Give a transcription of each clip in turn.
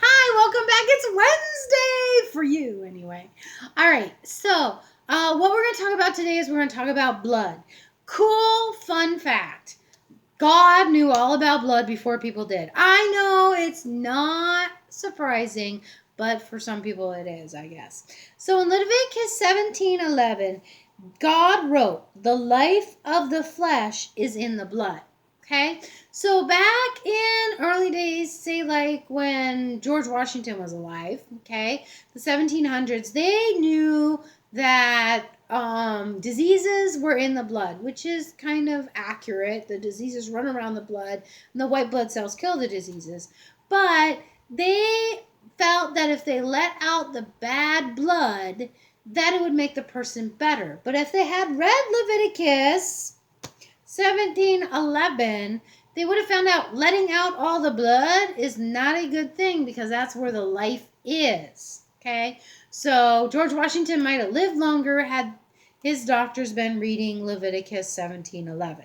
Hi, welcome back. It's Wednesday for you, anyway. All right, so what we're going to talk about today is we're going to talk about blood. Cool, fun fact. God knew all about blood before people did. I know it's not surprising, but for some people it is, I guess. So in Leviticus 17:11, God wrote, "The life of the flesh is in the blood." Okay? So back in early days, say like when George Washington was alive, okay, the 1700s, they knew that diseases were in the blood, which is kind of accurate. The diseases run around the blood, and the white blood cells kill the diseases. But they felt that if they let out the bad blood, that it would make the person better. But if they had read Leviticus 17:11, they would have found out letting out all the blood is not a good thing because that's where the life is. Okay? So George Washington might have lived longer had his doctors been reading Leviticus 17:11.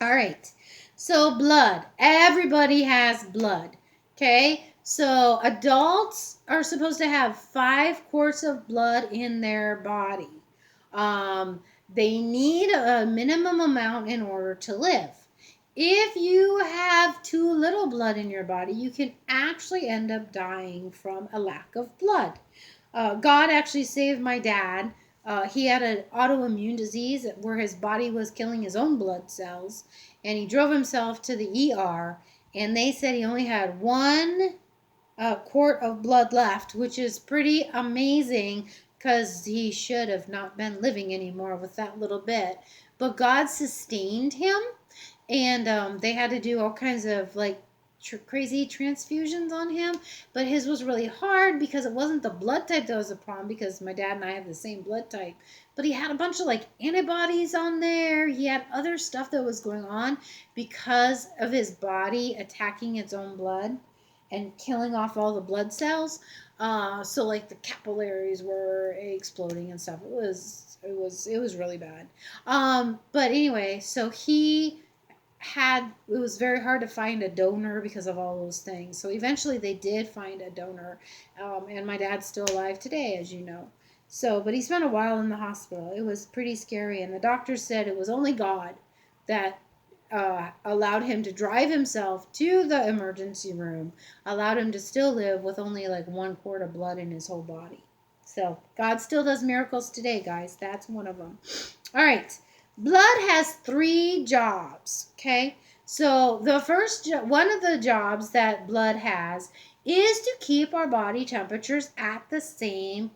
All right. So blood. Everybody has blood. Okay? So adults are supposed to have 5 quarts of blood in their body. They need a minimum amount in order to live. If you have too little blood in your body, you can actually end up dying from a lack of blood. God actually saved my dad. He had an autoimmune disease where his body was killing his own blood cells, and he drove himself to the ER, and they said he only had 1 quart of blood left, which is pretty amazing because he should have not been living anymore with that little bit. But God sustained him, and they had to do all kinds of like crazy transfusions on him. But his was really hard because it wasn't the blood type that was a problem, because my dad and I have the same blood type. But he had a bunch of like antibodies on there. He had other stuff that was going on because of his body attacking its own blood and killing off all the blood cells. So like the capillaries were exploding and stuff. It was really bad. But anyway, so it was very hard to find a donor because of all those things. So eventually they did find a donor, and my dad's still alive today, as you know. So, but he spent a while in the hospital. It was pretty scary, and the doctor said it was only God that allowed him to drive himself to the emergency room, allowed him to still live with only like 1 quart of blood in his whole body. So God still does miracles today, guys. That's one of them. All right. Blood has 3 jobs, okay? So the first one of the jobs that blood has is to keep our body temperatures at the same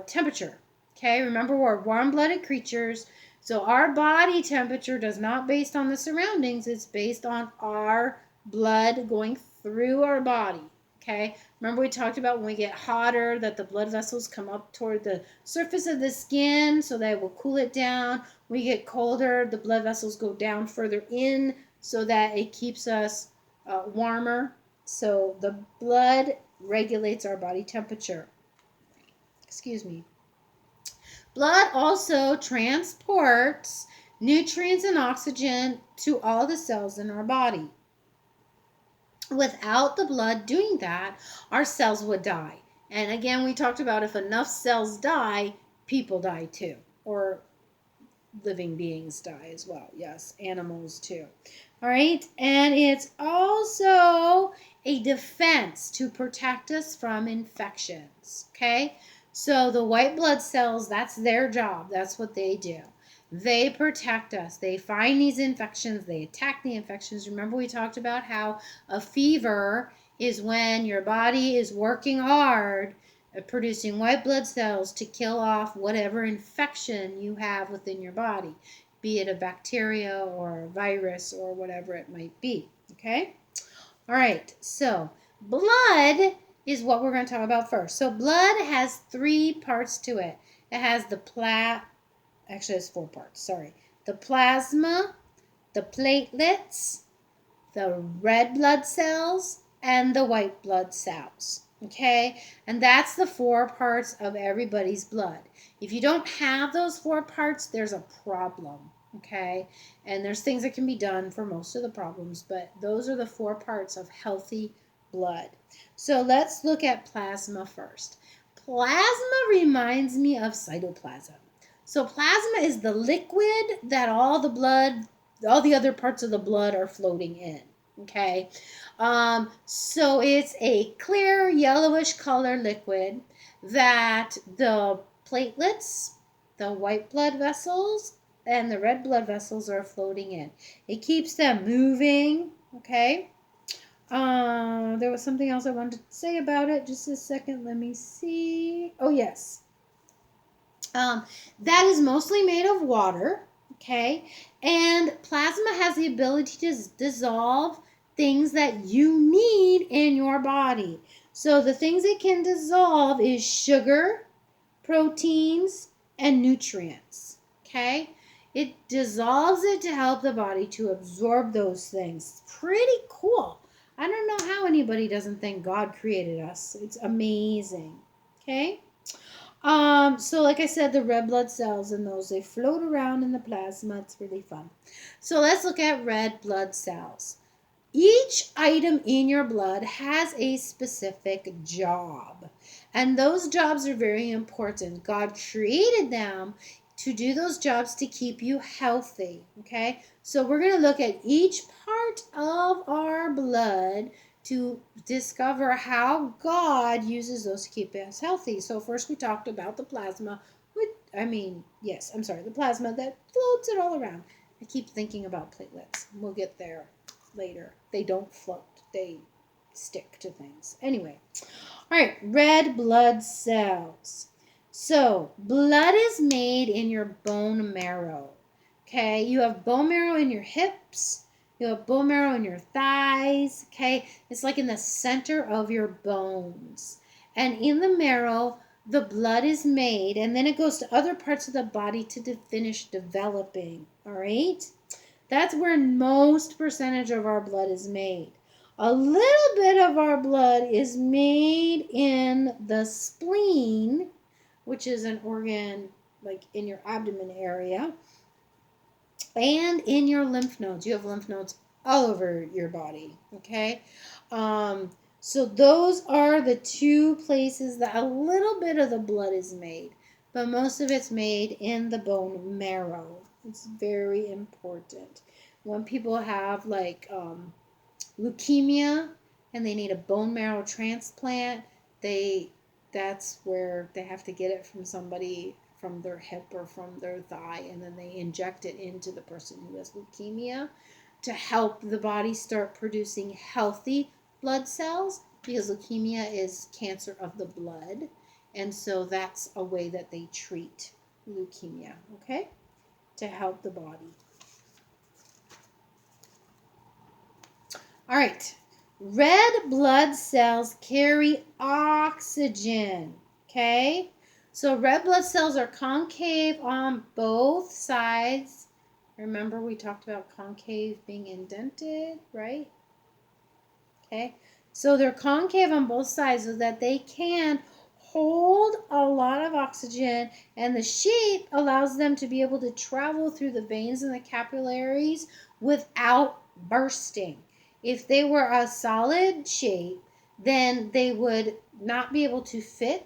temperature. Okay, remember we're warm-blooded creatures, so our body temperature does not based on the surroundings, it's based on our blood going through our body. Okay, remember we talked about when we get hotter that the blood vessels come up toward the surface of the skin so that it will cool it down. When we get colder, the blood vessels go down further in so that it keeps us warmer. So the blood regulates our body temperature. Excuse me. Blood also transports nutrients and oxygen to all the cells in our body. Without the blood doing that, our cells would die. And again, we talked about if enough cells die, people die too. Or living beings die as well. Yes, animals too. All right. And it's also a defense to protect us from infections. Okay. So the white blood cells, that's their job. That's what they do. They protect us. They find these infections. They attack the infections. Remember we talked about how a fever is when your body is working hard at producing white blood cells to kill off whatever infection you have within your body, be it a bacteria or a virus or whatever it might be. Okay? All right, so blood is what we're going to talk about first. So blood has 3 parts to it. It has actually it's 4 parts, sorry. The plasma, the platelets, the red blood cells, and the white blood cells. Okay? And that's the 4 parts of everybody's blood. If you don't have those 4 parts, there's a problem. Okay? And there's things that can be done for most of the problems, but those are the 4 parts of healthy blood. So let's look at plasma first. Plasma reminds me of cytoplasm. So plasma is the liquid that all the other parts of the blood are floating in. Okay, so it's a clear yellowish color liquid that the platelets, the white blood vessels, and the red blood vessels are floating in. It keeps them moving. Okay. There was something else I wanted to say about it. Just a second. Let me see. Oh, yes. That is mostly made of water. Okay. And plasma has the ability to dissolve things that you need in your body. So the things it can dissolve is sugar, proteins, and nutrients. Okay. It dissolves it to help the body to absorb those things. Pretty cool. I don't know how anybody doesn't think God created us. It's amazing. Okay? So like I said, the red blood cells in those, they float around in the plasma. It's really fun. So let's look at red blood cells. Each item in your blood has a specific job. And those jobs are very important. God created them to do those jobs to keep you healthy. Okay? So we're going to look at each part of our blood to discover how God uses those to keep us healthy. So first we talked about the plasma. The plasma that floats it all around. I keep thinking about platelets. We'll get there later. They don't float. They stick to things. Anyway. All right, red blood cells. So, blood is made in your bone marrow. Okay, you have bone marrow in your hips. You have bone marrow in your thighs. Okay, it's like in the center of your bones. And in the marrow, the blood is made, and then it goes to other parts of the body to finish developing. All right, that's where most percentage of our blood is made. A little bit of our blood is made in the spleen, which is an organ like in your abdomen area, and in your lymph nodes. You have lymph nodes all over your body, okay? So those are the two places that a little bit of the blood is made, but most of it's made in the bone marrow. It's very important. When people have like leukemia and they need a bone marrow transplant, that's where they have to get it from somebody from their hip or from their thigh, and then they inject it into the person who has leukemia to help the body start producing healthy blood cells, because leukemia is cancer of the blood, and so that's a way that they treat leukemia, okay, to help the body. All right, red blood cells carry oxygen, okay? So red blood cells are concave on both sides. Remember we talked about concave being indented, right? Okay, so they're concave on both sides so that they can hold a lot of oxygen, and the shape allows them to be able to travel through the veins and the capillaries without bursting. If they were a solid shape, then they would not be able to fit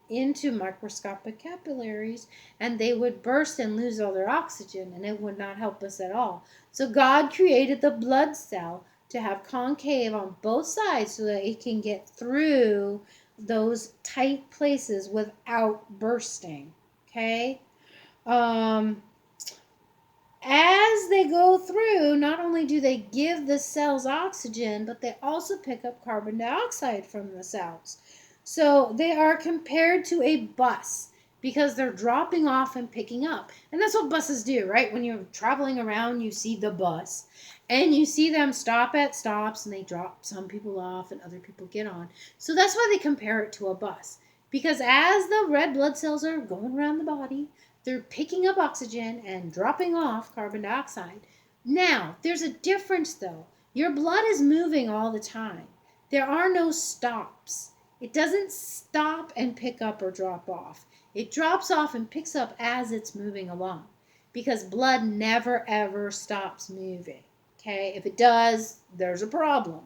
into microscopic capillaries, and they would burst and lose all their oxygen, and it would not help us at all. So God created the blood cell to have concave on both sides so that it can get through those tight places without bursting. Okay? As they go through, not only do they give the cells oxygen, but they also pick up carbon dioxide from the cells. So they are compared to a bus because they're dropping off and picking up. And that's what buses do, right? When you're traveling around, you see the bus. And you see them stop at stops, and they drop some people off and other people get on. So that's why they compare it to a bus. Because as the red blood cells are going around the body, they're picking up oxygen and dropping off carbon dioxide. Now, there's a difference though. Your blood is moving all the time. There are no stops. It doesn't stop and pick up or drop off. It drops off and picks up as it's moving along, because blood never ever stops moving. Okay, if it does, there's a problem.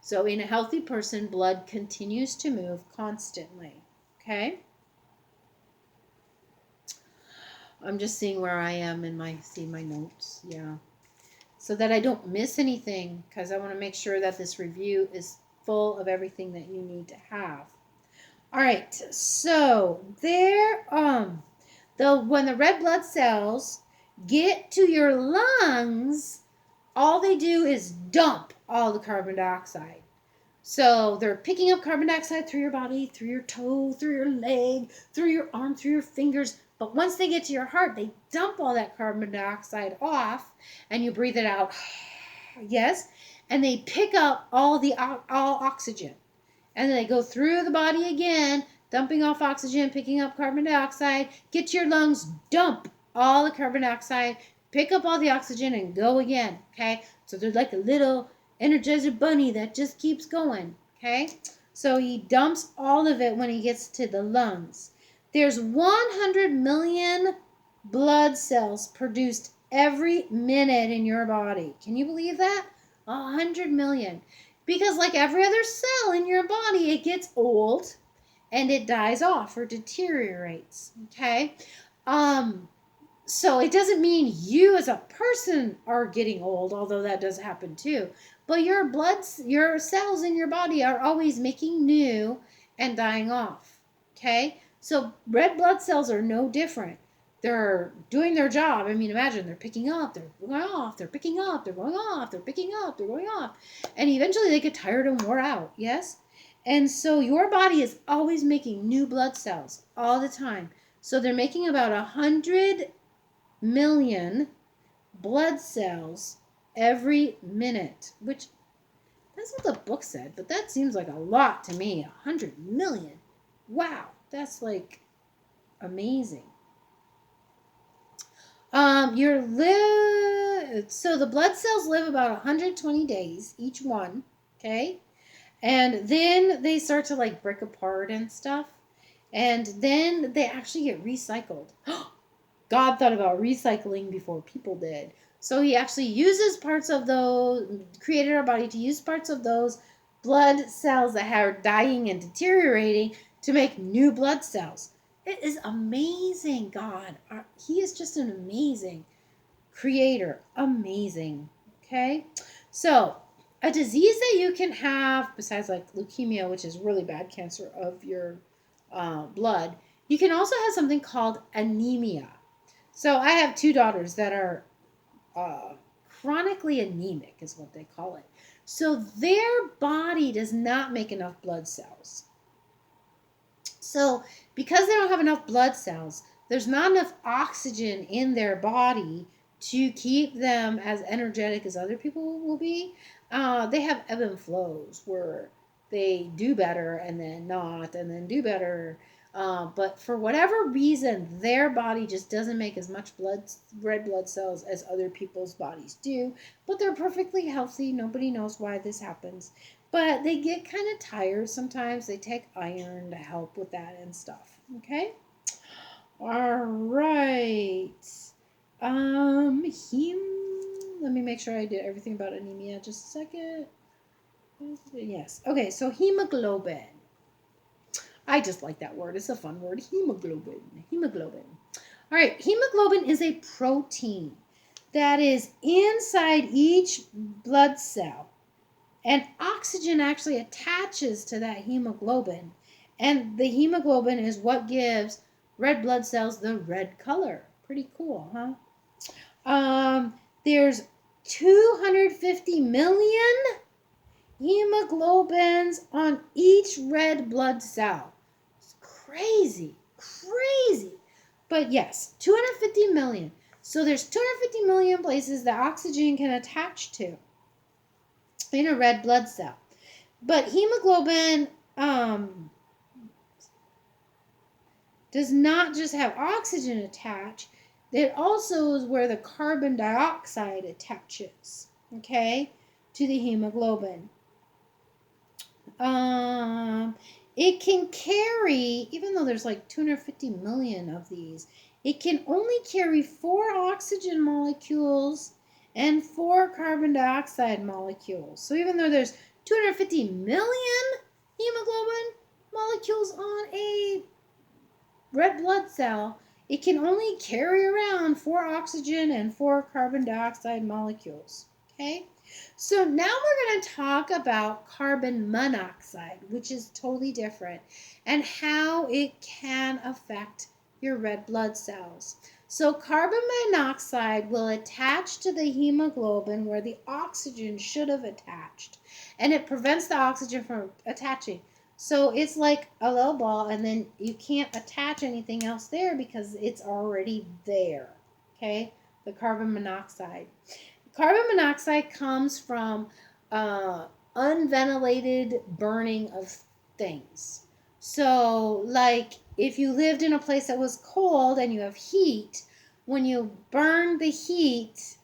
So in a healthy person, blood continues to move constantly. Okay? I'm just seeing where I am in my notes. Yeah. So that I don't miss anything, because I want to make sure that this review is full of everything that you need to have. All right. So when the red blood cells get to your lungs, all they do is dump all the carbon dioxide. So they're picking up carbon dioxide through your body, through your toe, through your leg, through your arm, through your fingers. But once they get to your heart, they dump all that carbon dioxide off and you breathe it out. Yes. And they pick up all oxygen. And then they go through the body again, dumping off oxygen, picking up carbon dioxide, get to your lungs, dump all the carbon dioxide, pick up all the oxygen, and go again. Okay? So they're like a little Energizer bunny that just keeps going. Okay? So he dumps all of it when he gets to the lungs. There's 100 million blood cells produced every minute in your body. Can you believe that? 100 million. Because like every other cell in your body, it gets old and it dies off or deteriorates. Okay? So it doesn't mean you as a person are getting old, although that does happen too. But your cells in your body are always making new and dying off. Okay? So red blood cells are no different. They're doing their job. I mean, imagine they're picking up, they're going off, they're picking up, they're going off, they're picking up, they're going off. And eventually they get tired and wore out. Yes? And so your body is always making new blood cells all the time. So they're making about 100 million blood cells every minute, which that's what the book said, but that seems like a lot to me. 100 million. Wow, that's like amazing. So the blood cells live about 120 days each one, okay? And then they start to like break apart and stuff. And then they actually get recycled. God thought about recycling before people did. So he actually uses parts of those, created our body to use parts of those blood cells that are dying and deteriorating to make new blood cells. It is amazing, God. He is just an amazing creator. Amazing. Okay? So, a disease that you can have, besides like leukemia, which is really bad cancer of your blood, you can also have something called anemia. So I have two daughters that are chronically anemic, is what they call it. So their body does not make enough blood cells. So because they don't have enough blood cells, there's not enough oxygen in their body to keep them as energetic as other people will be. They have ebb and flows where they do better and then not, and then do better. But for whatever reason, their body just doesn't make as much red blood cells as other people's bodies do. But they're perfectly healthy. Nobody knows why this happens. But they get kind of tired sometimes. They take iron to help with that and stuff. Okay? All right. Let me make sure I did everything about anemia. Just a second. Yes. Okay, so hemoglobin. I just like that word. It's a fun word. Hemoglobin. Hemoglobin. All right, hemoglobin is a protein that is inside each blood cell. And oxygen actually attaches to that hemoglobin. And the hemoglobin is what gives red blood cells the red color. Pretty cool, huh? There's 250 million hemoglobins on each red blood cell. It's crazy, crazy. But yes, 250 million. So there's 250 million places that oxygen can attach to in a red blood cell. But hemoglobin does not just have oxygen attached. It also is where the carbon dioxide attaches, okay, to the hemoglobin. It can carry, even though there's like 250 million of these, it can only carry 4 oxygen molecules and 4 carbon dioxide molecules. So even though there's 250 million hemoglobin molecules on a red blood cell, it can only carry around 4 oxygen and 4 carbon dioxide molecules. Okay? So now we're going to talk about carbon monoxide, which is totally different, and how it can affect your red blood cells. So carbon monoxide will attach to the hemoglobin where the oxygen should have attached, and it prevents the oxygen from attaching. So it's like a low ball, and then you can't attach anything else there because it's already there. Okay? The carbon monoxide. Carbon monoxide comes from unventilated burning of things. So, like if you lived in a place that was cold and you have heat, when you burn the heat,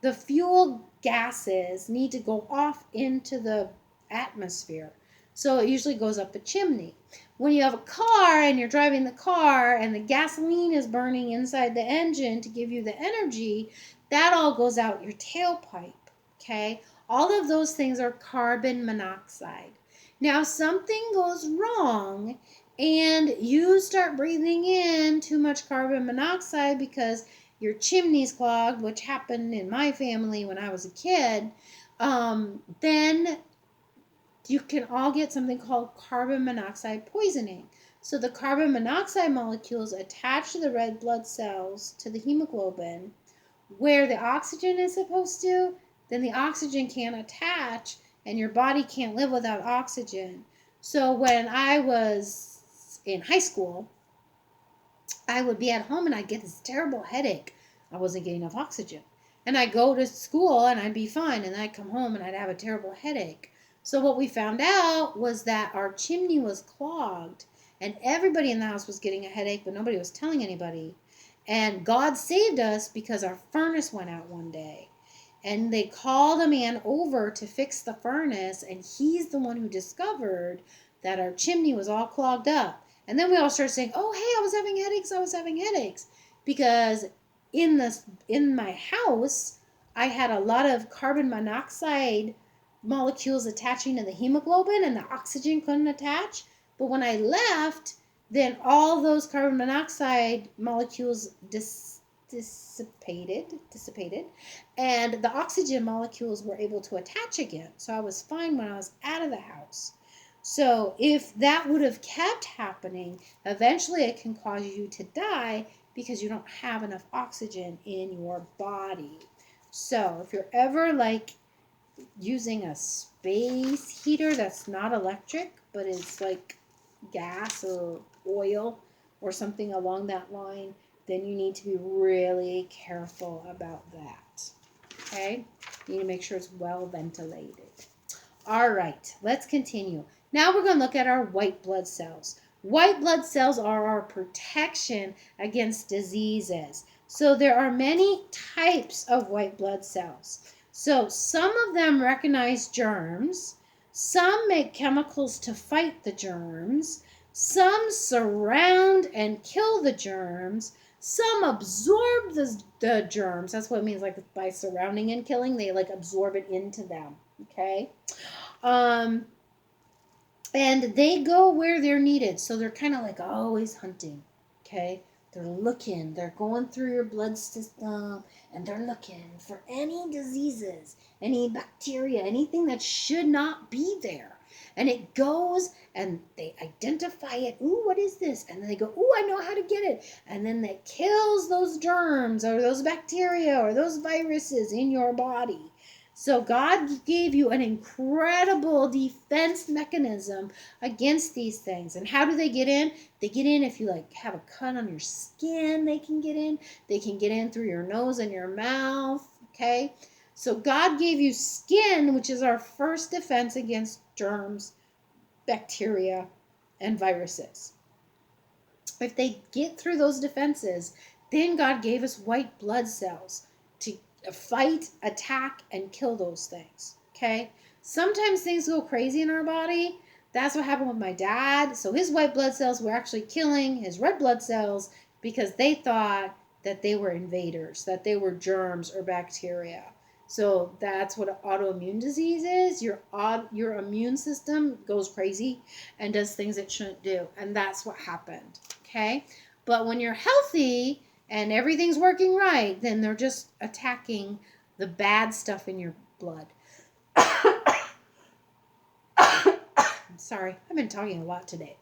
the fuel gases need to go off into the atmosphere. So it usually goes up a chimney. When you have a car and you're driving the car and the gasoline is burning inside the engine to give you the energy, that all goes out your tailpipe, okay? All of those things are carbon monoxide. Now, something goes wrong and you start breathing in too much carbon monoxide because your chimney's clogged, which happened in my family when I was a kid, then you can all get something called carbon monoxide poisoning. So the carbon monoxide molecules attach to the red blood cells, to the hemoglobin, where the oxygen is supposed to, then the oxygen can't attach and your body can't live without oxygen. So when I was in high school, I would be at home and I'd get this terrible headache. I wasn't getting enough oxygen. And I'd go to school and I'd be fine, and then I'd come home and I'd have a terrible headache. So what we found out was that our chimney was clogged and everybody in the house was getting a headache, but nobody was telling anybody. And God saved us because our furnace went out one day. And they called a man over to fix the furnace, and he's the one who discovered that our chimney was all clogged up. And then we all started saying, oh, hey, I was having headaches. Because in my house, I had a lot of carbon monoxide molecules attaching to the hemoglobin, and the oxygen couldn't attach. But when I left, then all those carbon monoxide molecules dissipated, and the oxygen molecules were able to attach again. So I was fine when I was out of the house. So if that would have kept happening, eventually it can cause you to die because you don't have enough oxygen in your body. So if you're ever like using a space heater that's not electric, but is like gas or oil or something along that line, then you need to be really careful about that. Okay? You need to make sure it's well ventilated. All right, let's continue. Now we're going to look at our white blood cells. White blood cells are our protection against diseases. So there are many types of white blood cells. So some of them recognize germs. Some make chemicals to fight the germs. Some surround and kill the germs. Some absorb the germs. That's what it means, like by surrounding and killing, they like absorb it into them. Okay? And they go where they're needed. So they're kind of like always hunting. Okay? They're looking. They're going through your blood system, and they're looking for any diseases, any bacteria, anything that should not be there. And it goes and they identify it. Ooh, what is this? And then they go, ooh, I know how to get it. And then it kills those germs or those bacteria or those viruses in your body. So God gave you an incredible defense mechanism against these things. And how do they get in? They get in if you like have a cut on your skin, they can get in. They can get in through your nose and your mouth, okay? So God gave you skin, which is our first defense against germs, bacteria, and viruses. If they get through those defenses, then God gave us white blood cells to fight, attack, and kill those things, okay? Sometimes things go crazy in our body. That's what happened with my dad. So his white blood cells were actually killing his red blood cells because they thought that they were invaders, that they were germs or bacteria. So that's what an autoimmune disease is. Your immune system goes crazy and does things it shouldn't do. And that's what happened. Okay? But when you're healthy and everything's working right, then they're just attacking the bad stuff in your blood. I'm sorry. I've been talking a lot today.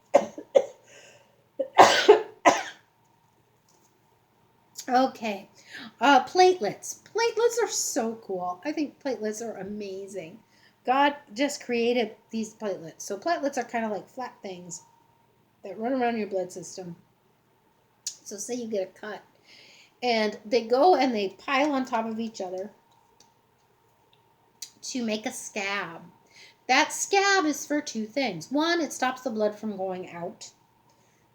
Okay. Platelets. Platelets are so cool. I think platelets are amazing. God just created these platelets. So platelets are kind of like flat things that run around your blood system. So say you get a cut and they go and they pile on top of each other to make a scab. That scab is for two things. One, it stops the blood from going out.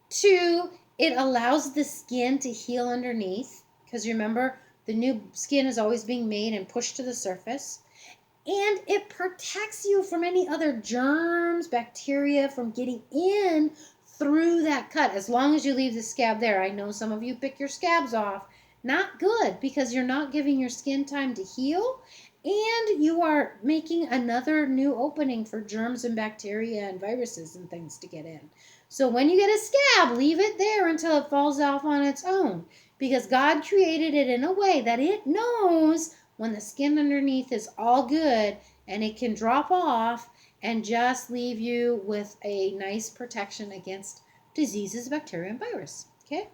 Two, it allows the skin to heal underneath, because remember, the new skin is always being made and pushed to the surface. And it protects you from any other germs, bacteria from getting in through that cut, as long as you leave the scab there. I know some of you pick your scabs off. Not good, because you're not giving your skin time to heal, and you are making another new opening for germs and bacteria and viruses and things to get in. So when you get a scab, leave it there until it falls off on its own, because God created it in a way that it knows when the skin underneath is all good and it can drop off and just leave you with a nice protection against diseases, bacteria, and virus. Okay?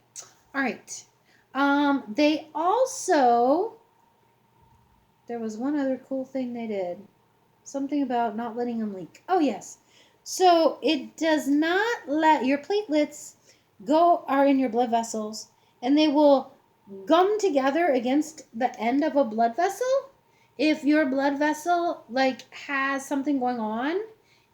All right. They also, there was one other cool thing they did. Something about not letting them leak. Oh, yes. So it does not let your platelets are in your blood vessels, and they will gum together against the end of a blood vessel. If your blood vessel has something going on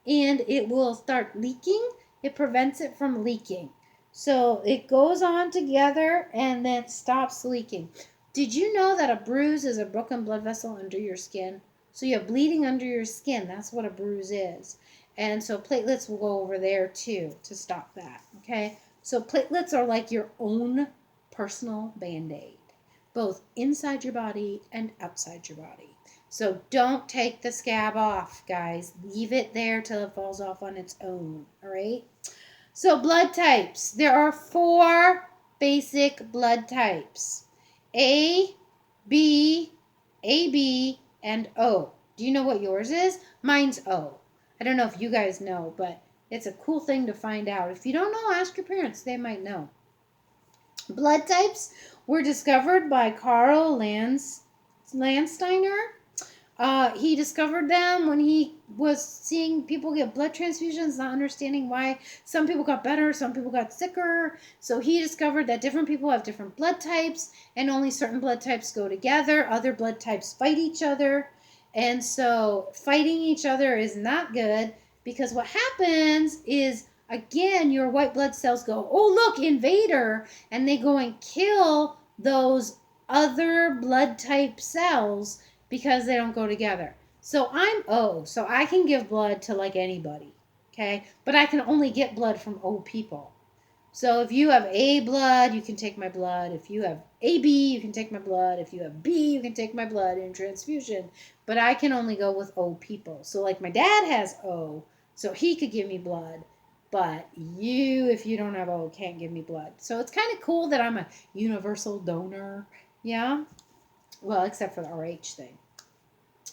and it will start leaking, it prevents it from leaking. So it goes on together and then stops leaking. Did you know that a bruise is a broken blood vessel under your skin? So you have bleeding under your skin. That's what a bruise is. And so platelets will go over there too to stop that. Okay? So platelets are like your own personal Band-Aid, both inside your body and outside your body. So don't take the scab off, guys. Leave it there till it falls off on its own. All right? So blood types. There are 4 basic blood types. A, B, AB, and O. Do you know what yours is? Mine's O. I don't know if you guys know, but it's a cool thing to find out. If you don't know, ask your parents. They might know. Blood types were discovered by Karl Landsteiner. He discovered them when he was seeing people get blood transfusions, not understanding why some people got better, some people got sicker. So he discovered that different people have different blood types, and only certain blood types go together. Other blood types fight each other. And so fighting each other is not good, because what happens is, again, your white blood cells go, oh, look, invader, and they go and kill those other blood type cells because they don't go together. So I'm O, so I can give blood to anybody, okay? But I can only get blood from O people. So if you have A blood, you can take my blood. If you have AB, you can take my blood. If you have B, you can take my blood in transfusion. But I can only go with O people. So my dad has O, so he could give me blood. But you, if you don't have O, can't give me blood. So it's kind of cool that I'm a universal donor. Yeah? Well, except for the RH thing.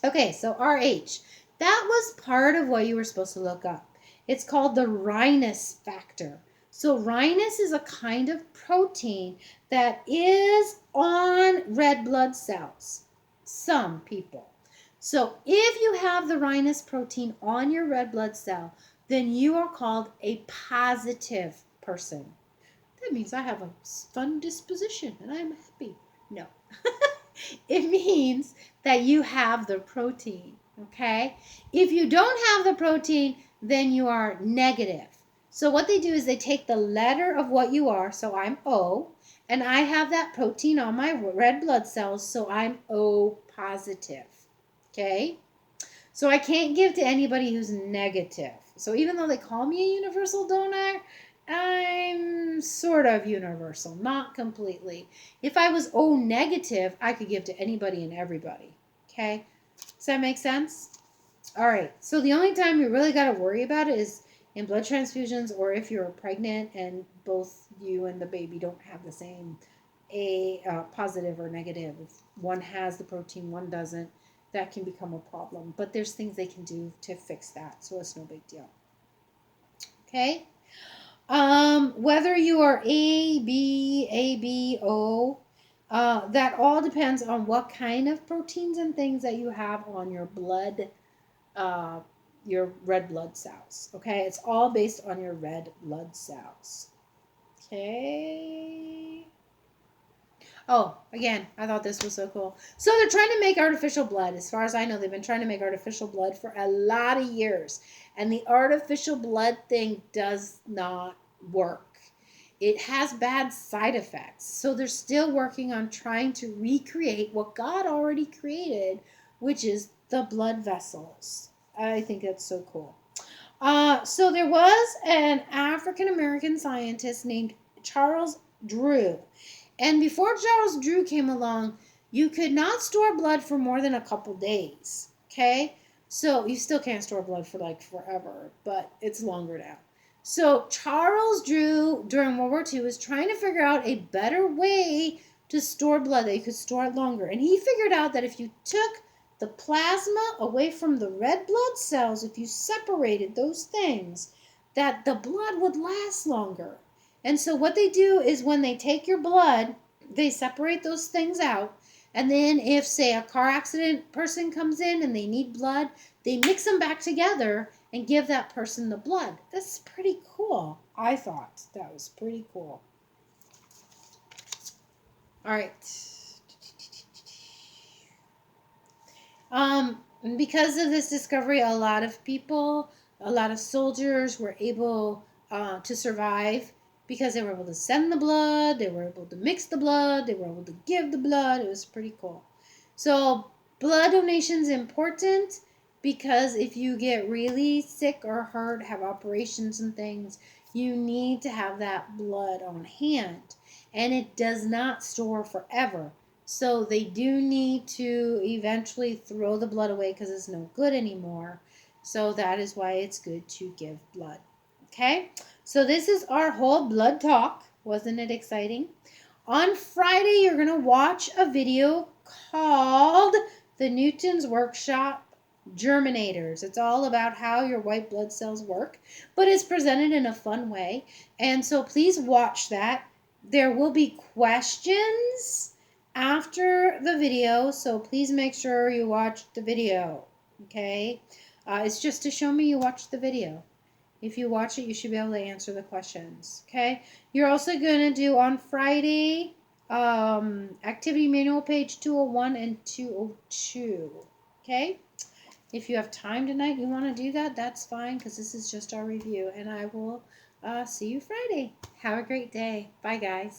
Okay, so RH. That was part of what you were supposed to look up. It's called the Rhinus factor. So Rhinus is a kind of protein that is on red blood cells. Some people. So if you have the Rhinus protein on your red blood cell, then you are called a positive person. That means I have a fun disposition and I'm happy. No. It means that you have the protein, okay? If you don't have the protein, then you are negative. So what they do is they take the letter of what you are, so I'm O, and I have that protein on my red blood cells, so I'm O positive, okay? So I can't give to anybody who's negative. So even though they call me a universal donor, I'm sort of universal, not completely. If I was O negative, I could give to anybody and everybody. Okay? Does that make sense? All right. So the only time you really got to worry about it is in blood transfusions, or if you're pregnant and both you and the baby don't have the same positive or negative. If one has the protein, one doesn't, that can become a problem. But there's things they can do to fix that, so it's no big deal. Okay. Whether you are A, B, O, that all depends on what kind of proteins and things that you have on your blood, uh, your red blood cells. Okay, it's all based on your red blood cells. Okay. Oh, again, I thought this was so cool. So they're trying to make artificial blood. As far as I know, they've been trying to make artificial blood for a lot of years. And the artificial blood thing does not work. It has bad side effects. So they're still working on trying to recreate what God already created, which is the blood vessels. I think that's so cool. So there was an African American scientist named Charles Drew. And before Charles Drew came along, you could not store blood for more than a couple days. Okay? So you still can't store blood for like forever, but it's longer now. So Charles Drew, during World War II, was trying to figure out a better way to store blood that you could store it longer. And he figured out that if you took the plasma away from the red blood cells, if you separated those things, that the blood would last longer. And so what they do is when they take your blood, they separate those things out. And then if, say, a car accident person comes in and they need blood, they mix them back together and give that person the blood. That's pretty cool. I thought that was pretty cool. All right. Because of this discovery, a lot of people, a lot of soldiers were able to survive because they were able to send the blood, they were able to mix the blood, they were able to give the blood. It was pretty cool. So blood donation is important because if you get really sick or hurt, have operations and things, you need to have that blood on hand. And it does not store forever. So they do need to eventually throw the blood away because it's no good anymore. So that is why it's good to give blood. Okay? So this is our whole blood talk. Wasn't it exciting? On Friday, you're going to watch a video called The Newton's Workshop Germinators. It's all about how your white blood cells work, but it's presented in a fun way. And so please watch that. There will be questions after the video, so please make sure you watch the video. Okay? It's just to show me you watched the video. If you watch it, you should be able to answer the questions. Okay? You're also going to do on Friday activity manual page 201 and 202. Okay? If you have time tonight, you want to do that, that's fine because this is just our review. And I will see you Friday. Have a great day. Bye, guys.